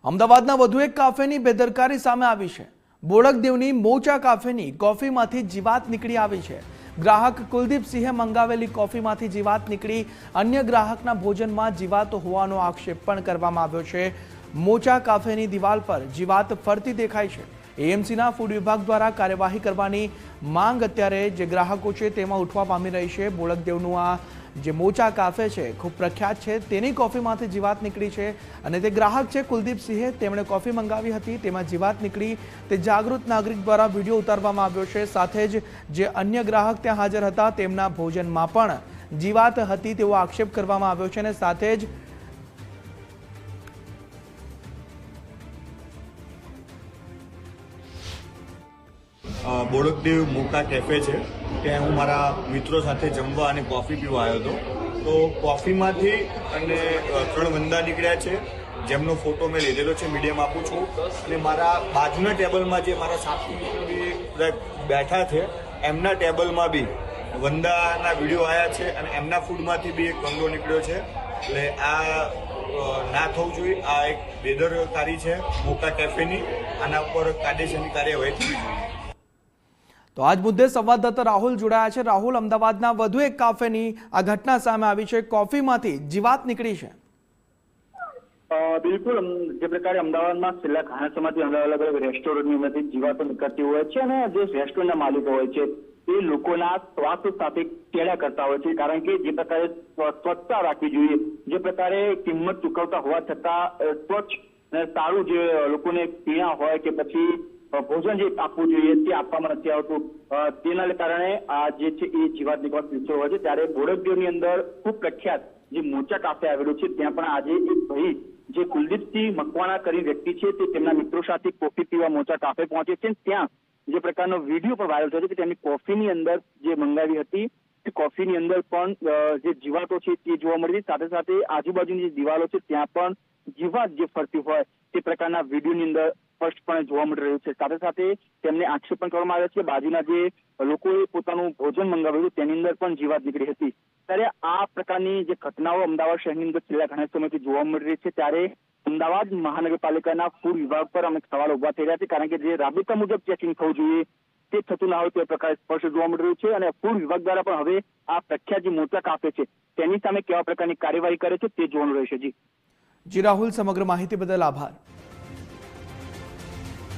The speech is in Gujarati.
અમદાવાદના વધુ એક કાફેની બેદરકારી સામે આવી છે। બોડકદેવની મોચા કાફેની કોફીમાંથી જીવાત નીકળી આવી છે। ગ્રાહક કુલદીપસિંહે મંગાવેલી કોફીમાંથી જીવાત નીકળી અન્ય ગ્રાહકના ભોજનમાં જીવાત હોવાનો આક્ષેપ પણ કરવામાં આવ્યો છે। મોચા કાફેની દિવાલ પર જીવાત ફરતી દેખાય છે। એએમસીના ફૂડ વિભાગ દ્વારા કાર્યવાહી કરવાની માંગ અત્યારે જે ગ્રાહકો છે તેમાં ઉઠવા પામી રહી છે। બોડકદેવનું આ જે મોચા કાફે છે ખૂબ પ્રખ્યાત છે, તેની કોફીમાંથી જીવાત નીકળી છે અને તે ગ્રાહક છે કુલદીપસિંહે, તેમણે કોફી મંગાવી હતી, તેમાં જીવાત નીકળી। તે જાગૃત નાગરિક દ્વારા વિડીયો ઉતારવામાં આવ્યો છે। સાથે જ જે અન્ય ગ્રાહક ત્યાં હાજર હતા તેમના ભોજનમાં પણ જીવાત હતી તેવો આક્ષેપ કરવામાં આવ્યો છે અને સાથે જ બોડકદેવ મોકા કેફે છે, ત્યાં હું મારા મિત્રો સાથે જમવા અને કોફી પીવા આવ્યો હતો। તો કોફીમાંથી અને 3 વંદા નીકળ્યા છે, જેમનો ફોટો મેં લીધેલો છે, મીડિયામાં આપું છું। અને મારા બાજુના ટેબલમાં જે મારા સાથી મિત્રો બેઠા છે એમના ટેબલમાં બી વંદાના વિડીયો આવ્યા છે અને એમના ફૂડમાંથી બી એક વંદો નીકળ્યો છે। એટલે આ ના થવું જોઈએ। આ એક બેદરકારી છે મોકા કેફેની, આના ઉપર કાયદેસરની કાર્યવાહી થવી જોઈએ। તો આજ મુદ્દે સંવાદદાતા રાહુલ જોડાયા છે। રાહુલ, અમદાવાદના વધુ એક કાફેની આ ઘટના સામે આવી છે, કોફીમાંથી જીવાત નીકળી છે। બિલકુલ, જે પ્રકારે અમદાવાદમાં છેલ્લા ઘણા સમયથી અલગ અલગ રેસ્ટોરન્ટની અંદરથી જીવાતો નીકળતી હોય છે અને જે રેસ્ટોરન્ટના માલિકો હોય છે એ લોકોના સ્વાસ્થ્ય સાથે ચેડા કરતા હોય છે, કારણ કે જે પ્રકારે સ્વચ્છતા રાખવી જોઈએ, જે પ્રકારે કિંમત ચૂકવતા હોવા છતાં સ્વચ્છ અને સારું જે લોકોને પીણા હોય કે પછી ભોજન જે આપવું જોઈએ તે આપવામાં નથી આવતું। તેના કારણે આ જે છે એ જીવાત નીકળવાનો કિસ્સો હોય છે। ત્યારે બોડકદેવની અંદર ખૂબ પ્રખ્યાત જે મોચા કાફે આવેલું છે ત્યાં પણ આજે એક ભાઈ જે કુલદીપસિંહ મકવાણા કરી વ્યક્તિ છે તે તેમના મિત્રો સાથે કોફી પીવા મોચા કાફે પહોંચે છે। ત્યાં જે પ્રકારનો વિડીયો પણ વાયરલ થયો છે કે તેમની કોફીની અંદર જે મંગાવી હતી તે કોફીની અંદર પણ જે જીવાતો છે તે જોવા મળી છે। સાથે સાથે આજુબાજુની જે દિવાલો છે ત્યાં પણ જીવાત જે ફરતી હોય તે પ્રકારના વિડીયોની અંદર સ્પષ્ટપણે જોવા મળી રહ્યું છે। સાથે સાથે તેમને આક્ષેપ પણ કરવામાં આવ્યો છે કે બાજુના જે લોકોએ પોતાનું ભોજન મંગાવ્યું હતું તેની અંદર પણ જીવાત નીકળી હતી। ત્યારે આ પ્રકારની જે ઘટનાઓ અમદાવાદ શહેરની અંદર છેલ્લા ઘણા સમયથી જોવા મળી રહી છે। ત્યારે અમદાવાદ મહાનગરપાલિકાના ફૂડ વિભાગ પર અનેક સવાલ ઉભા થઈ રહ્યા છે, કારણ કે જે રાબેતા મુજબ ચેકિંગ થવું જોઈએ તે થતું ના હોય તે પ્રકારે સ્પષ્ટ જોવા મળી રહ્યું છે। અને ફૂડ વિભાગ દ્વારા પણ હવે આ પ્રખ્યાત જે મોચા કાફે છે તેની સામે કેવા પ્રકારની કાર્યવાહી કરે છે તે જોવાનું રહેશે। જી રાહુલ, સમગ્ર માહિતી બદલ આભાર।